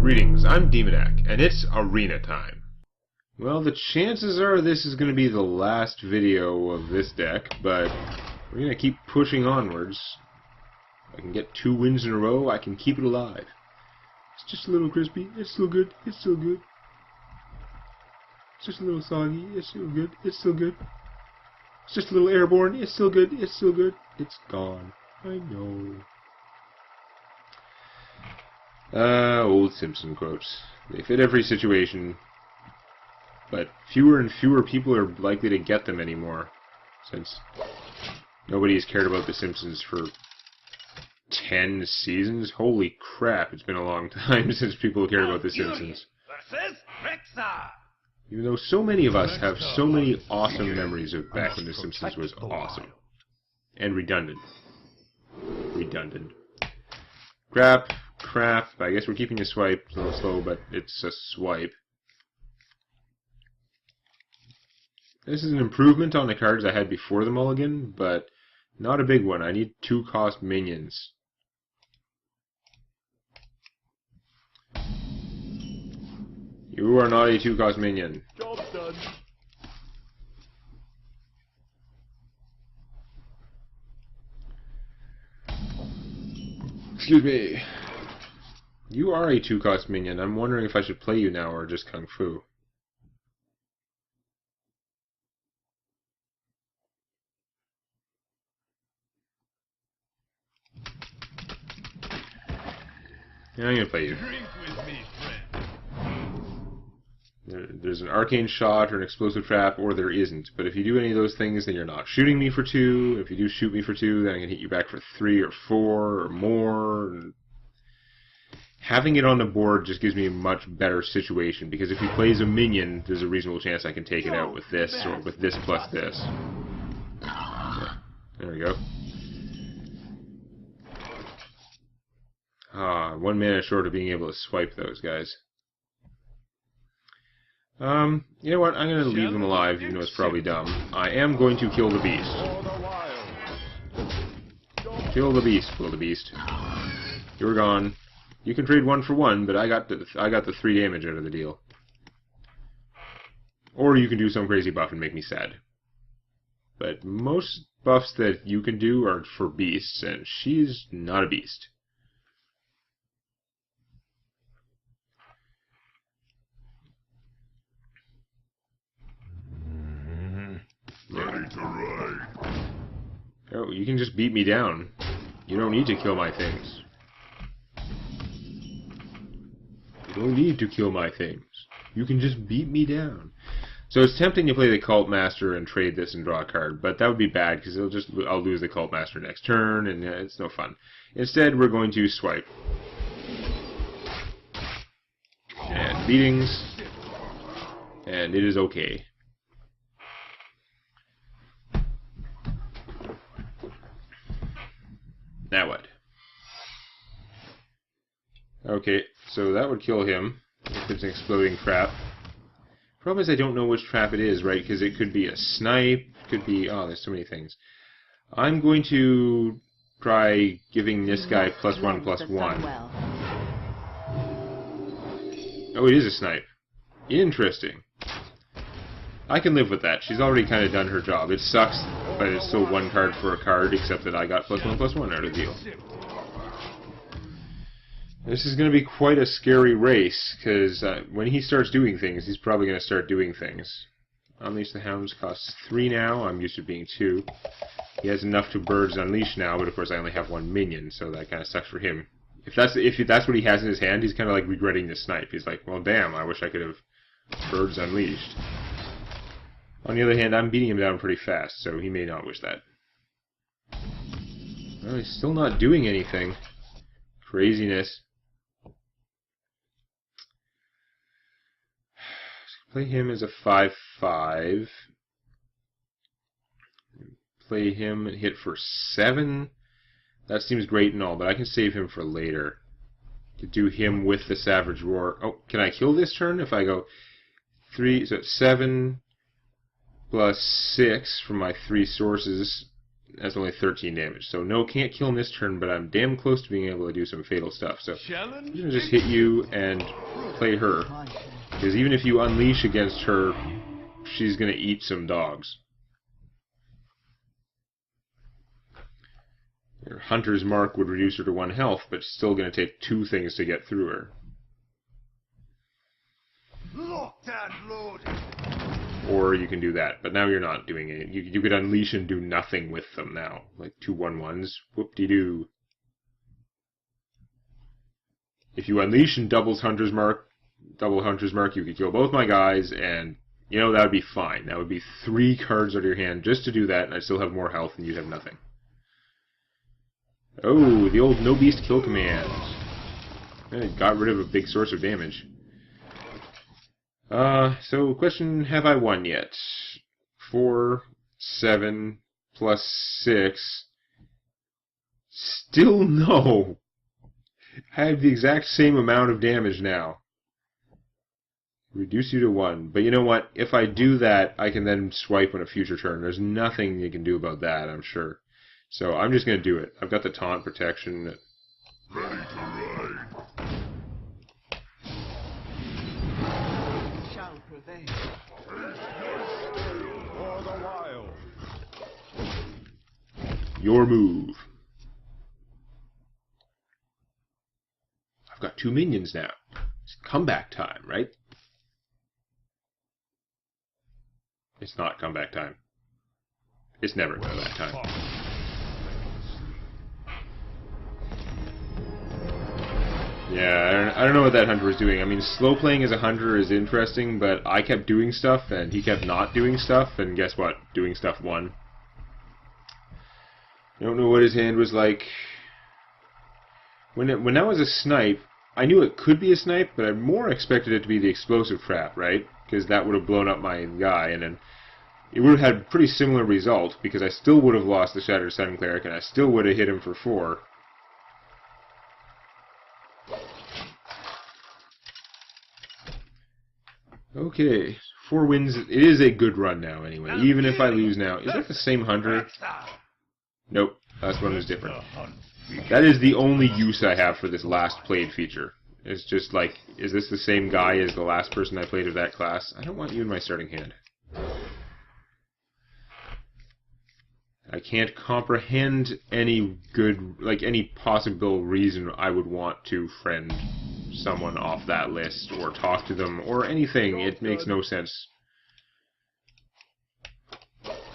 Greetings, I'm Demonac, and it's arena time. Well, the chances are this is going to be the last video of this deck, but we're going to keep pushing onwards. If I can get 2 wins in a row, I can keep it alive. It's just a little crispy, it's still good, it's still good. It's just a little soggy, it's still good, it's still good. It's just a little airborne, it's still good, it's still good. It's gone, I know. Old Simpson quotes. They fit every situation, but fewer and fewer people are likely to get them anymore, since nobody has cared about The Simpsons for 10 seasons. Holy crap, it's been a long time since people cared about The Simpsons. Even though so many of us have so many awesome memories of back when The Simpsons was awesome. And redundant. Redundant. Crap. I guess we're keeping a swipe. It's a little slow, but it's a swipe. This is an improvement on the cards I had before the mulligan, but not a big one. I need 2-cost minions. You are not a 2-cost minion. Job done. Excuse me. You are a 2-cost minion. I'm wondering if I should play you now or just Kung Fu. Yeah, I'm gonna play you. Drink with me, friend. There's an arcane shot or an explosive trap, or there isn't. But if you do any of those things, then you're not shooting me for 2. If you do shoot me for 2, then I can hit you back for 3 or 4 or more. And having it on the board just gives me a much better situation, because if he plays a minion, there's a reasonable chance I can take it out with this, or with this plus this. Yeah, there we go. 1 mana short of being able to swipe those guys. You know what? I'm going to leave them alive, even though it's probably dumb. I am going to kill the beast. Kill the beast, wildebeest. You're gone. You can trade 1 for 1, but I got the 3 damage out of the deal. Or you can do some crazy buff and make me sad. But most buffs that you can do are for beasts, and she's not a beast. Ready to ride. Oh, you can just beat me down. You don't need to kill my things. You don't need to kill my things. You can just beat me down. So it's tempting to play the Cult Master and trade this and draw a card, but that would be bad because I'll lose the Cult Master next turn, and it's no fun. Instead, we're going to swipe. And beatings. And it is okay. Now what? Okay, so that would kill him if it's an exploding trap. Problem is I don't know which trap it is, right? Because it could be a snipe, it could be... Oh, there's so many things. I'm going to try giving this guy +1/+1. Oh, it is a snipe. Interesting. I can live with that. She's already kind of done her job. It sucks, but it's still 1 card for a card, except that I got +1/+1 out of the deal. This is going to be quite a scary race, because when he starts doing things, he's probably going to start doing things. Unleash the Hounds costs 3 now. I'm used to being 2. He has enough to Birds Unleash now, but of course I only have 1 minion, so that kind of sucks for him. If that's what he has in his hand, he's kind of like regretting the snipe. He's like, well, damn, I wish I could have Birds Unleashed. On the other hand, I'm beating him down pretty fast, so he may not wish that. Well, he's still not doing anything. Craziness. Play him as a 5/5. Play him and hit for 7. That seems great and all, but I can save him for later. To do him with the Savage Roar. Oh, can I kill this turn if I go 3, so it's 7 plus 6 from my 3 sources That's only 13 damage. So no, can't kill in this turn, but I'm damn close to being able to do some fatal stuff. So I'm going to just hit you and play her. Because even if you unleash against her, she's going to eat some dogs. Your Hunter's Mark would reduce her to 1 health, but it's still going to take 2 things to get through her. Locked and loaded. Or you can do that, but now you're not doing it. You could unleash and do nothing with them now. Like 2 1/1s. Whoop-de-doo. If you unleash and double Hunter's Mark, you could kill both my guys, and, you know, that would be fine. That would be 3 cards out of your hand just to do that, and I'd still have more health, and you'd have nothing. Oh, the old No Beast Kill command. It got rid of a big source of damage. So question, have I won yet? 4, 7, plus 6. Still no. I have the exact same amount of damage now. Reduce you to 1. But you know what? If I do that, I can then swipe on a future turn. There's nothing you can do about that, I'm sure. So I'm just going to do it. I've got the taunt protection. Ready to ride. Shall prevail. For the wild. Your move. I've got 2 minions now. It's comeback time, right? It's not comeback time. It's never comeback time. Yeah, I don't know what that hunter was doing. I mean, slow playing as a hunter is interesting, but I kept doing stuff, and he kept not doing stuff, and guess what? Doing stuff won. I don't know what his hand was like. When that was a snipe, I knew it could be a snipe, but I more expected it to be the explosive trap, right? Because that would have blown up my guy, and then it would have had a pretty similar result, because I still would have lost the Shattered Sun Cleric, and I still would have hit him for 4. Okay, 4 wins. It is a good run now, anyway. Even if I lose now. Is that the same hunter? Nope, last one was different. That is the only use I have for this last played feature. It's just like, is this the same guy as the last person I played of that class? I don't want you in my starting hand. I can't comprehend any good, like any possible reason I would want to friend someone off that list or talk to them or anything. It makes no sense.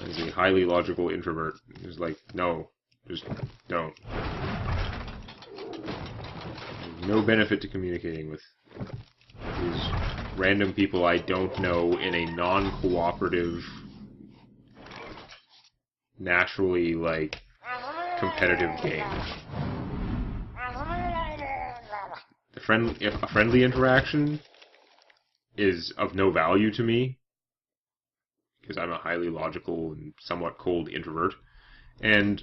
As a highly logical introvert, it's like, no, just don't. There's no benefit to communicating with these random people I don't know in a non-cooperative, naturally, like, competitive game. If a friendly interaction is of no value to me, because I'm a highly logical and somewhat cold introvert, and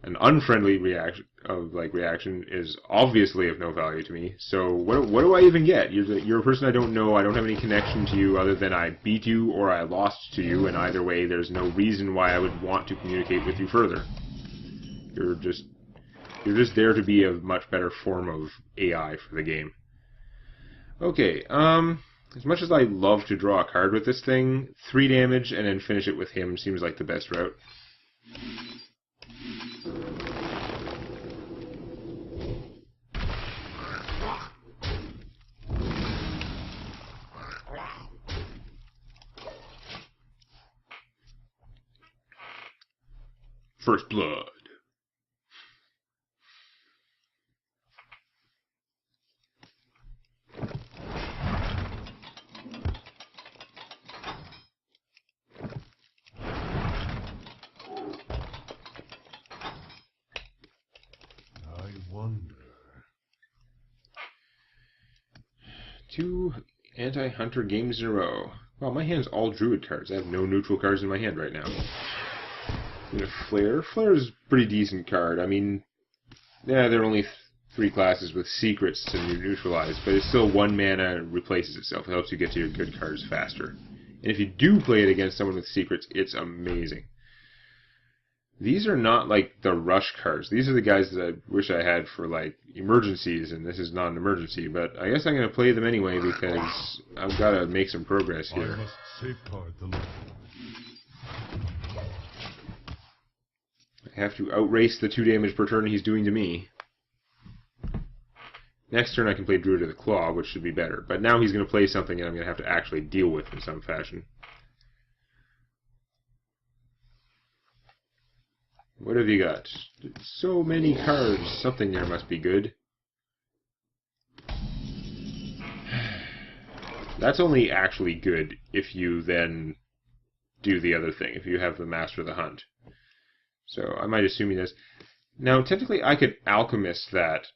an unfriendly reaction is obviously of no value to me. So what do I even get? You're a person I don't know. I don't have any connection to you other than I beat you or I lost to you, and either way, there's no reason why I would want to communicate with you further. You're just there to be a much better form of AI for the game. Okay, as much as I love to draw a card with this thing, 3 damage and then finish it with him seems like the best route. First blood. I wonder. 2 anti-hunter games in a row. Wow, my hand's all Druid cards. I have no neutral cards in my hand right now. And a Flare. Flare is a pretty decent card. I mean, yeah, there are only 3 classes with secrets to neutralize, but it's still 1 mana and replaces itself. It helps you get to your good cards faster. And if you do play it against someone with secrets, it's amazing. These are not like the rush cards. These are the guys that I wish I had for like emergencies, and this is not an emergency, but I guess I'm going to play them anyway because I've got to make some progress I here. must safeguard the land. I have to outrace the 2 damage per turn he's doing to me. Next turn I can play Druid of the Claw, which should be better. But now he's going to play something that I'm going to have to actually deal with in some fashion. What have you got? So many cards. Something there must be good. That's only actually good if you then do the other thing, if you have the Master of the Hunt. So I might assume he does. Now, technically, I could Alchemist that,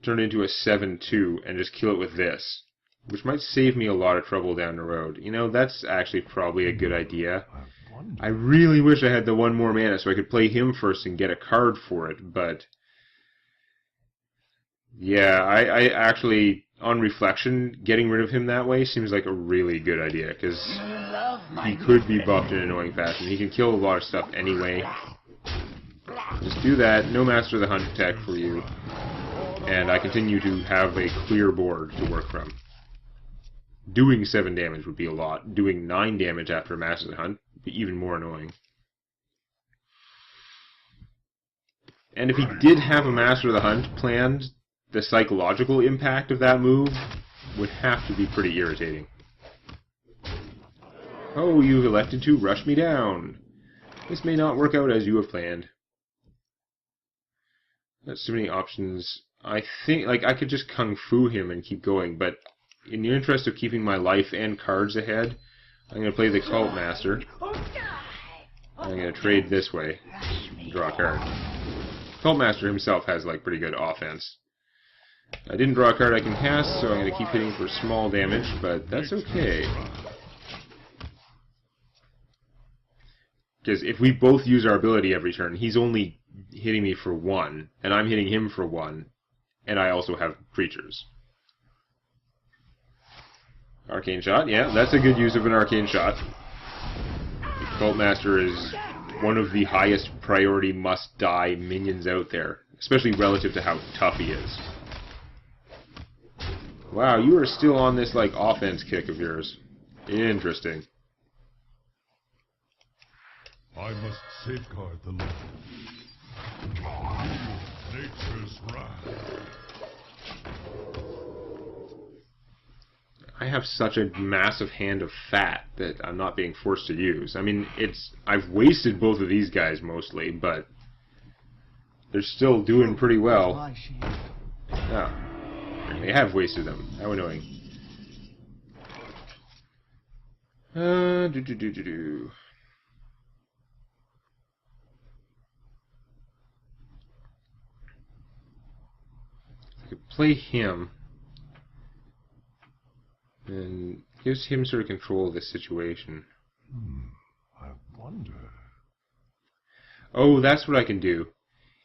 turn it into a 7/2, and just kill it with this, which might save me a lot of trouble down the road. You know, that's actually probably a good idea. I really wish I had the 1 more mana so I could play him first and get a card for it, but yeah, I actually, on reflection, getting rid of him that way seems like a really good idea, because he could be buffed in an annoying fashion. He can kill a lot of stuff anyway. Just do that, no Master of the Hunt tech for you, and I continue to have a clear board to work from. Doing 7 damage would be a lot. Doing 9 damage after a Master of the Hunt would be even more annoying. And if he did have a Master of the Hunt planned, the psychological impact of that move would have to be pretty irritating. Oh, you've elected to rush me down. This may not work out as you have planned. There's so many options. I think, like, I could just Kung Fu him and keep going, but in the interest of keeping my life and cards ahead, I'm going to play the Cult Master. I'm going to trade this way. Draw a card. Cult Master himself has, like, pretty good offense. I didn't draw a card I can cast, so I'm going to keep hitting for small damage, but that's okay. Because if we both use our ability every turn, he's only hitting me for 1, and I'm hitting him for 1, and I also have creatures. Arcane Shot, yeah, that's a good use of an Arcane Shot. The Cult Master is one of the highest priority must-die minions out there, especially relative to how tough he is. Wow, you are still on this, like, offense kick of yours. Interesting. I must safeguard the land. Nature's wrath. I have such a massive hand of fat that I'm not being forced to use. I mean, I've wasted both of these guys mostly, but they're still doing pretty well. Oh, they have wasted them. How annoying. I could play him, and gives him sort of control of this situation. I wonder. Oh, that's what I can do.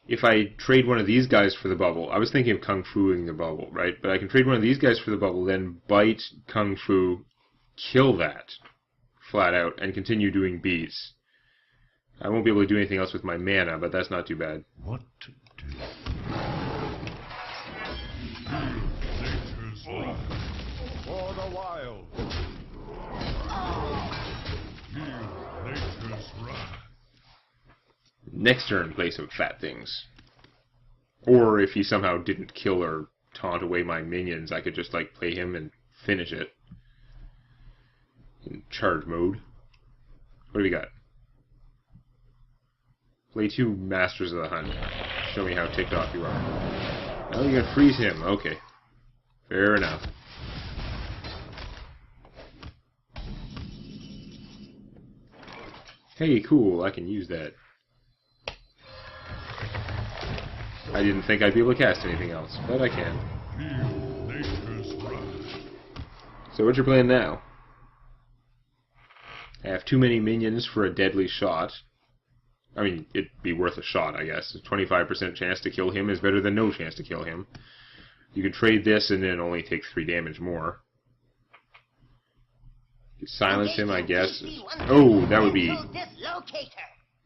If I trade one of these guys for the bubble, I was thinking of Kung Fuing the bubble, right? But I can trade one of these guys for the bubble, then bite Kung Fu, kill that, flat out, and continue doing beats. I won't be able to do anything else with my mana, but that's not too bad. What to do? Nature's wrath. For the wild. Nature's wrath. Next turn, play some fat things. Or if he somehow didn't kill or taunt away my minions, I could just, like, play him and finish it. In charge mode. What do we got? Play 2 Masters of the Hunt. Show me how ticked off you are. Oh, you're gonna freeze him. Okay. Fair enough. Hey, cool, I can use that. I didn't think I'd be able to cast anything else, but I can. Nature's wrath. So what you're playing now? I have too many minions for a deadly shot. I mean, it'd be worth a shot, I guess. A 25% chance to kill him is better than no chance to kill him. You could trade this and then only take 3 damage more. You could silence him, I guess. Oh, that would be...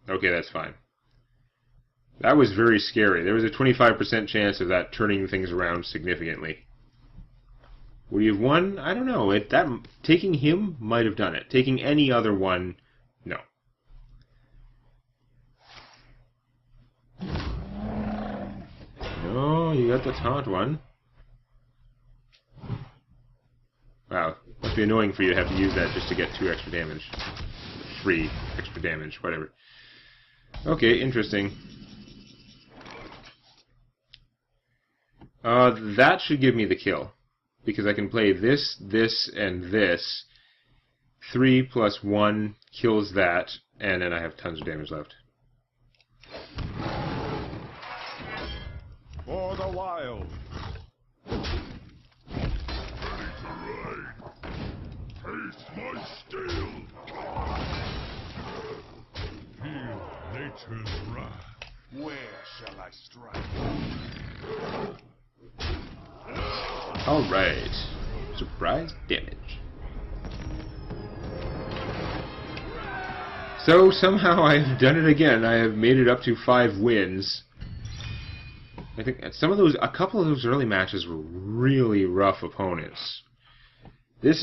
Okay, that's fine. That was very scary. There was a 25% chance of that turning things around significantly. Would he have won? I don't know. Taking him might have done it. Taking any other one, no. No, you got the taunt one. Wow, must be annoying for you to have to use that just to get 2 extra damage. 3 extra damage, whatever. Okay, interesting. That should give me the kill. Because I can play this, this, and this. 3 plus 1 kills that, and then I have tons of damage left. For the wild. Taste my steel. Feel nature's wrath. Where shall I strike? Alright. Surprise damage. So somehow I have done it again. I have made it up to 5 wins. I think a couple of those early matches were really rough opponents. This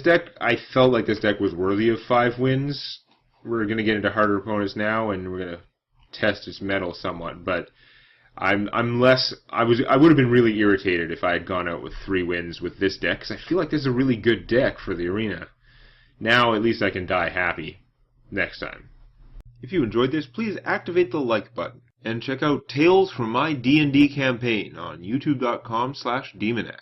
deck, I felt like this deck was worthy of 5 wins. We're going to get into harder opponents now, and we're going to test its mettle somewhat, but I would have been really irritated if I had gone out with 3 wins with this deck, because I feel like this is a really good deck for the arena. Now at least I can die happy next time. If you enjoyed this, please activate the like button, and check out Tales from My D&D Campaign on youtube.com/Demonac.